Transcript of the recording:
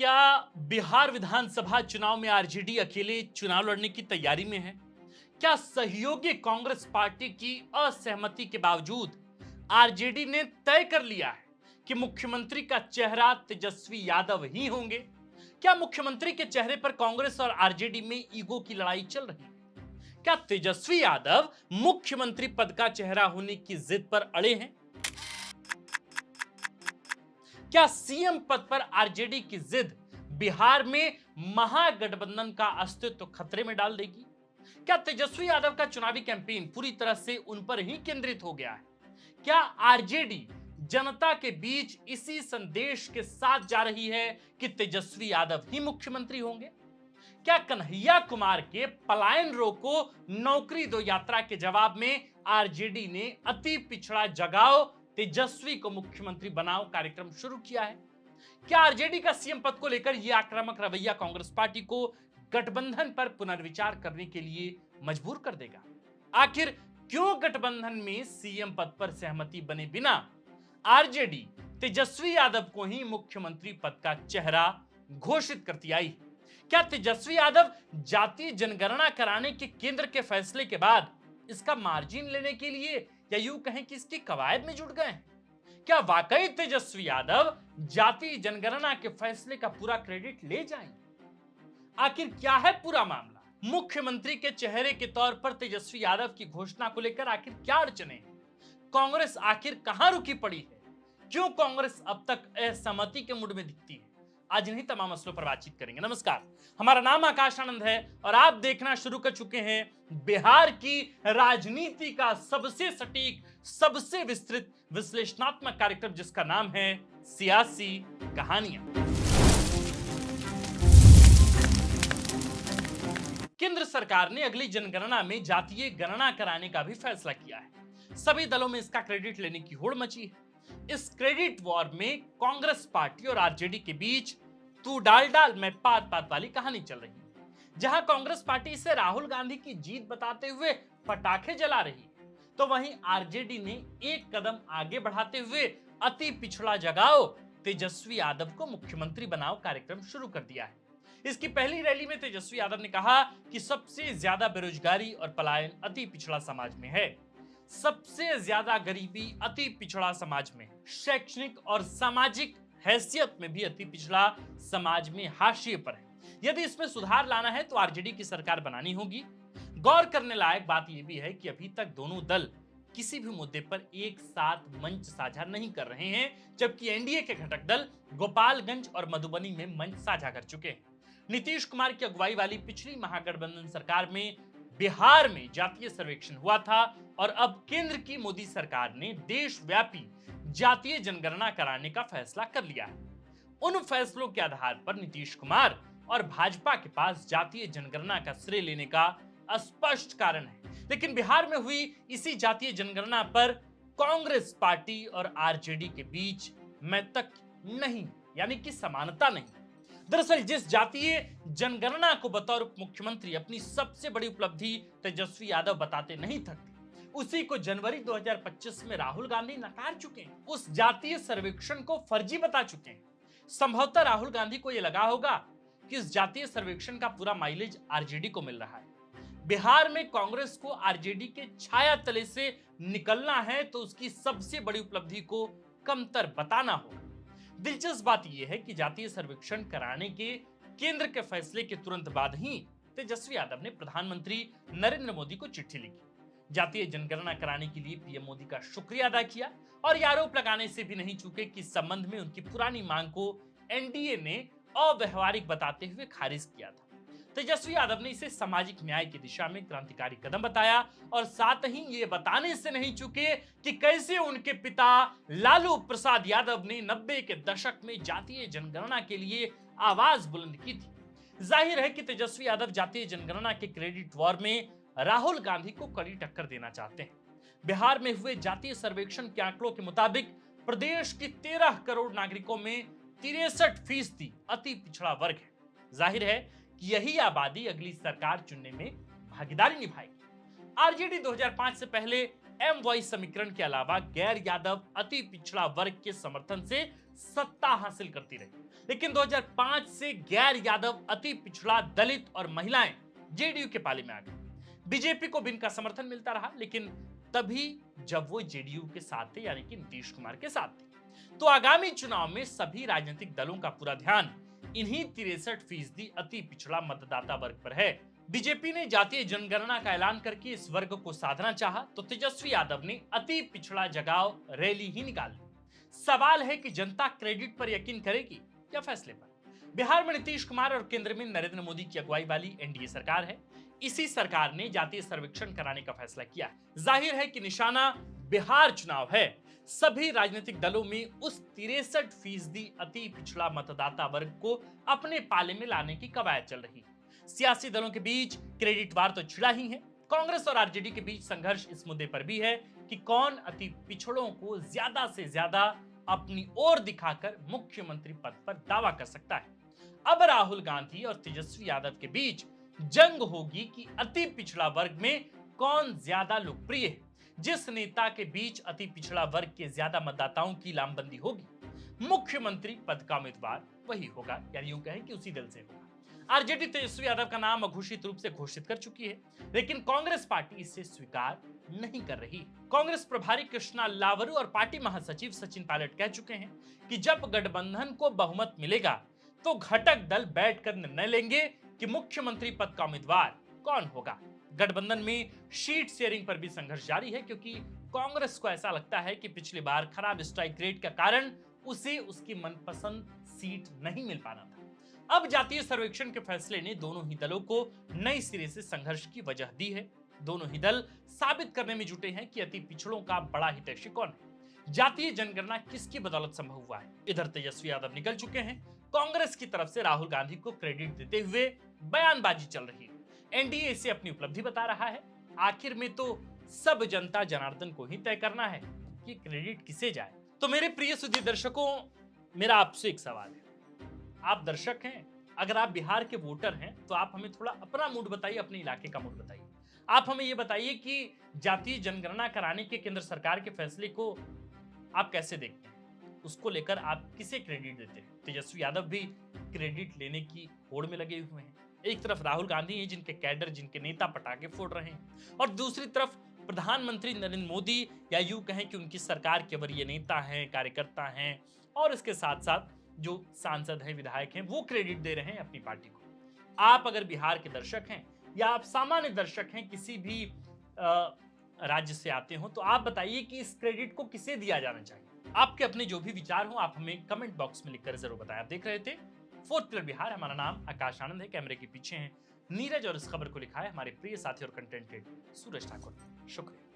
क्या बिहार विधानसभा चुनाव में आरजेडी अकेले चुनाव लड़ने की तैयारी में है? क्या सहयोगी कांग्रेस पार्टी की असहमति के बावजूद आरजेडी ने तय कर लिया है कि मुख्यमंत्री का चेहरा तेजस्वी यादव ही होंगे? क्या मुख्यमंत्री के चेहरे पर कांग्रेस और आरजेडी में ईगो की लड़ाई चल रही है? क्या तेजस्वी यादव मुख्यमंत्री पद का चेहरा होने की जिद पर अड़े हैं? क्या सीएम पद पर आरजेडी की जिद बिहार में महागठबंधन का अस्तित्व खतरे में डाल देगी? क्या तेजस्वी यादव का चुनावी कैंपेन पूरी तरह से उन पर ही केंद्रित हो गया है? क्या आरजेडी जनता के बीच इसी संदेश के साथ जा रही है कि तेजस्वी यादव ही मुख्यमंत्री होंगे? क्या कन्हैया कुमार के पलायन रोको नौकरी दो यात्रा के जवाब में आरजेडी ने अति पिछड़ा जगाओ तेजस्वी को मुख्यमंत्री बनाओ कार्यक्रम शुरू किया है? क्या आरजेडी का सीएम पद को लेकर यह आक्रामक रवैया कांग्रेस पार्टी को गठबंधन पर पुनर्विचार करने के लिए मजबूर कर देगा? आखिर क्यों गठबंधन में सीएम पद पर सहमति बने बिना आरजेडी तेजस्वी यादव को ही मुख्यमंत्री पद का चेहरा घोषित करती आई? क्या तेजस्वी यादव जातीय जनगणना कराने के केंद्र के फैसले के बाद इसका मार्जिन लेने के लिए या यूं कहें कि इसकी कवायद में जुट गए? क्या वाकई तेजस्वी यादव जातीय जनगणना के फैसले का पूरा क्रेडिट ले जाएंगे? आखिर क्या है पूरा मामला? मुख्यमंत्री के चेहरे के तौर पर तेजस्वी यादव की घोषणा को लेकर आखिर क्या अड़चने हैं? कांग्रेस आखिर कहां रुकी पड़ी है? क्यों कांग्रेस अब तक असहमति के मूड में दिखती है? आज इन्हीं तमाम मसलों पर बातचीत करेंगे। नमस्कार, हमारा नाम आकाश आनंद है और आप देखना शुरू कर चुके हैं बिहार की राजनीति का सबसे सटीक, सबसे विस्तृत विश्लेषणात्मक कार्यक्रम जिसका नाम है सियासी कहानियां। केंद्र सरकार ने अगली जनगणना में जातीय गणना कराने का भी फैसला किया है। सभी दलों में इसका क्रेडिट लेने की होड़ मची है। इस क्रेडिट वॉर में कांग्रेस पार्टी और आरजेडी के बीच तू डाल डाल मैं पात पात वाली कहानी चल रही है। जहां कांग्रेस पार्टी इसे राहुल गांधी की जीत बताते हुए पटाखे जला रही है, तो वहीं आरजेडी ने एक कदम आगे बढ़ाते हुए अति पिछड़ा जगाओ तेजस्वी यादव को मुख्यमंत्री बनाओ कार्यक्रम शुरू कर दिया है। इसकी पहली रैली में तेजस्वी यादव ने कहा कि सबसे ज्यादा बेरोजगारी और पलायन अति पिछड़ा समाज में है। सबसे ज्यादा गरीबी अति पिछड़ा समाज में, शैक्षणिक और सामाजिक हैसियत में भी अति पिछड़ा समाज में हाशिए पर है। यदि इसमें सुधार लाना है तो आरजेडी की सरकार बनानी होगी। गौर करने लायक बात यह भी है कि अभी तक दोनों दल किसी भी मुद्दे पर एक साथ मंच साझा नहीं कर रहे हैं, जबकि एनडीए के घटक दल गोपालगंज और मधुबनी में मंच साझा कर चुके हैं। नीतीश कुमार की अगुवाई वाली पिछली महागठबंधन सरकार में बिहार में जातीय सर्वेक्षण हुआ था और अब केंद्र की मोदी सरकार ने देशव्यापी जातीय जनगणना कराने का फैसला कर लिया है। उन फैसलों के आधार पर नीतीश कुमार और भाजपा के पास जातीय जनगणना का श्रेय लेने का स्पष्ट कारण है। लेकिन बिहार में हुई इसी जातीय जनगणना पर कांग्रेस पार्टी और आरजेडी के बीच मैं तक नहीं, यानी कि समानता नहीं। दरअसल जिस जातीय जनगणना को बतौर उप मुख्यमंत्री अपनी सबसे बड़ी उपलब्धि तेजस्वी यादव बताते नहीं थकते, उसी को जनवरी 2025 में राहुल गांधी नकार चुके हैं। उस जातीय सर्वेक्षण को फर्जी बता चुके हैं। संभवतः राहुल गांधी को यह लगा होगा कि इस जातीय सर्वेक्षण का पूरा माइलेज आरजेडी को मिल रहा है। बिहार में कांग्रेस को आरजेडी के छाया तले से निकलना है तो उसकी सबसे बड़ी उपलब्धि को कमतर बताना होगा। दिलचस्प बात यह है कि जातीय सर्वेक्षण कराने के केंद्र के फैसले के तुरंत बाद ही तेजस्वी यादव ने प्रधानमंत्री नरेंद्र मोदी को चिट्ठी लिखी। जातीय जनगणना कराने के लिए पीएम मोदी का शुक्रिया अदा किया और ये आरोप लगाने से भी नहीं चूके कि इस संबंध में उनकी पुरानी मांग को एनडीए ने अव्यवहारिक बताते हुए खारिज किया था। तेजस्वी यादव ने इसे सामाजिक न्याय की दिशा में क्रांतिकारी कदम बताया और साथ ही ये बताने से नहीं चूके कि कैसे उनके पिता लालू प्रसाद यादव ने 90 के दशक में जातीय जनगणना के लिए आवाज बुलंद की थी। जाहिर है कि तेजस्वी यादव जातीय जनगणना के क्रेडिट वॉर में राहुल गांधी को कड़ी टक्कर देना चाहते हैं। बिहार में हुए जातीय सर्वेक्षण के आंकड़ों के मुताबिक प्रदेश की 13 करोड़ नागरिकों में 63% अति पिछड़ा वर्ग है। जाहिर है कि यही आबादी अगली सरकार चुनने में भागीदारी निभाएगी। आरजेडी 2005 से पहले एम वाई समीकरण के अलावा गैर यादव अति पिछड़ा वर्ग के समर्थन से सत्ता हासिल करती रही। लेकिन 2005 से गैर यादव, अति पिछड़ा, दलित और महिलाएं जेडीयू के पाले में आ गई। बीजेपी को भी इनका समर्थन मिलता रहा, लेकिन तभी जब वो जेडीयू के साथ थे, यानी कि नीतीश कुमार के साथ थे। तो आगामी चुनाव में सभी राजनीतिक दलों का पूरा ध्यान इन्हीं 63% अति पिछड़ा मतदाता वर्ग पर है। बीजेपी ने जातीय जनगणना का ऐलान करके इस वर्ग को साधना चाहा, तो तेजस्वी यादव ने अति पिछड़ा जगाओ रैली ही निकाल ली। सवाल है कि जनता क्रेडिट पर यकीन करेगी या फैसले पर। बिहार में नीतीश कुमार और केंद्र में नरेंद्र मोदी की अगुवाई वाली एनडीए सरकार है। इसी सरकार ने जातीय सर्वेक्षण कराने का फैसला किया है। जाहिर है कि निशाना बिहार चुनाव है। सभी राजनीतिक दलों में उस 63% अति पिछड़ा मतदाता वर्ग को अपने पाले में लाने की कवायद चल रही है। सियासी दलों के बीच क्रेडिट वार तो छिड़ा ही है। कांग्रेस और आरजेडी के बीच संघर्ष इस मुद्दे पर भी है कि कौन अति पिछड़ों को ज्यादा से ज्यादा अपनी ओर दिखाकर मुख्यमंत्री पद पर दावा कर सकता है। अब राहुल गांधी और तेजस्वी यादव के बीच जंग होगी कि अति पिछड़ा वर्ग में कौन ज्यादा लोकप्रिय है। जिस नेता के अति पिछड़ा वर्ग के ज्यादा मतदाताओं की लामबंदी होगी, मुख्यमंत्री पद का उम्मीदवार वही होगा, यानी यूं कहें कि उसी दल से होगा। आरजेडी तेजस्वी यादव का नाम अघोषित रूप से घोषित कर चुकी है, लेकिन कांग्रेस पार्टी इसे स्वीकार नहीं कर रही। कांग्रेस प्रभारी कृष्णा लावरू और पार्टी महासचिव सचिन पायलट कह चुके हैं कि जब गठबंधन को बहुमत मिलेगा तो घटक दल बैठकर निर्णय लेंगे कि मुख्यमंत्री पद का उम्मीदवार कौन होगा। गठबंधन में सीट शेयरिंग पर भी संघर्ष जारी है, क्योंकि कांग्रेस को ऐसा लगता है कि पिछली बार खराब स्ट्राइक रेट के कारण उसे उसकी मनपसंद सीट नहीं मिल पाना था। अब जातीय सर्वेक्षण के फैसले ने दोनों ही दलों को नए सिरे से संघर्ष की वजह दी है। दोनों ही दल साबित करने में जुटे हैं कि अति पिछड़ों का बड़ा हितैषी कौन है। जातीय जनगणना किसकी बदौलत संभव हुआ है। इधर तेजस्वी यादव निकल चुके हैं। कांग्रेस की तरफ से राहुल गांधी को क्रेडिट देते हुए बयानबाजी चल रही है। एनडीए इसे अपनी उपलब्धि बता रहा है। आखिर में तो सब जनता जनार्दन को ही तय करना है कि क्रेडिट किसे जाए। तो मेरे प्रिय सुधी दर्शकों, मेरा आपसे एक सवाल है। आप दर्शक हैं, अगर आप बिहार के वोटर हैं तो आप हमें थोड़ा अपना मूड बताइए, अपने इलाके का मूड बताइए। आप हमें यह बताइए कि जातीय जनगणना कराने के केंद्र सरकार के फैसले को आप कैसे देखते हैं, उसको लेकर आप किसे क्रेडिट देते हैं। तेजस्वी यादव भी क्रेडिट लेने की होड़ में लगे हुए हैं। एक तरफ राहुल गांधी हैं जिनके कैडर, जिनके नेता पटाखे फोड़ रहे हैं, और दूसरी तरफ प्रधानमंत्री नरेंद्र मोदी, या यूं कहें कि उनकी सरकार के वरीय नेता हैं, कार्यकर्ता हैं, और इसके साथ साथ जो सांसद हैं, विधायक हैं, वो क्रेडिट दे रहे हैं अपनी पार्टी को। आप अगर बिहार के दर्शक हैं या आप सामान्य दर्शक हैं, किसी भी राज्य से आते हो, तो आप बताइए कि इस क्रेडिट को किसे दिया जाना चाहिए। आपके अपने जो भी विचार हो आप हमें कमेंट बॉक्स में लिखकर जरूर बताएं। आप देख रहे थे फोर्थ पिलर बिहार। हमारा नाम आकाश आनंद है, कैमरे के पीछे हैं नीरज, और इस खबर को लिखा है हमारे प्रिय साथी और कंटेंट सूरज ठाकुर। शुक्रिया।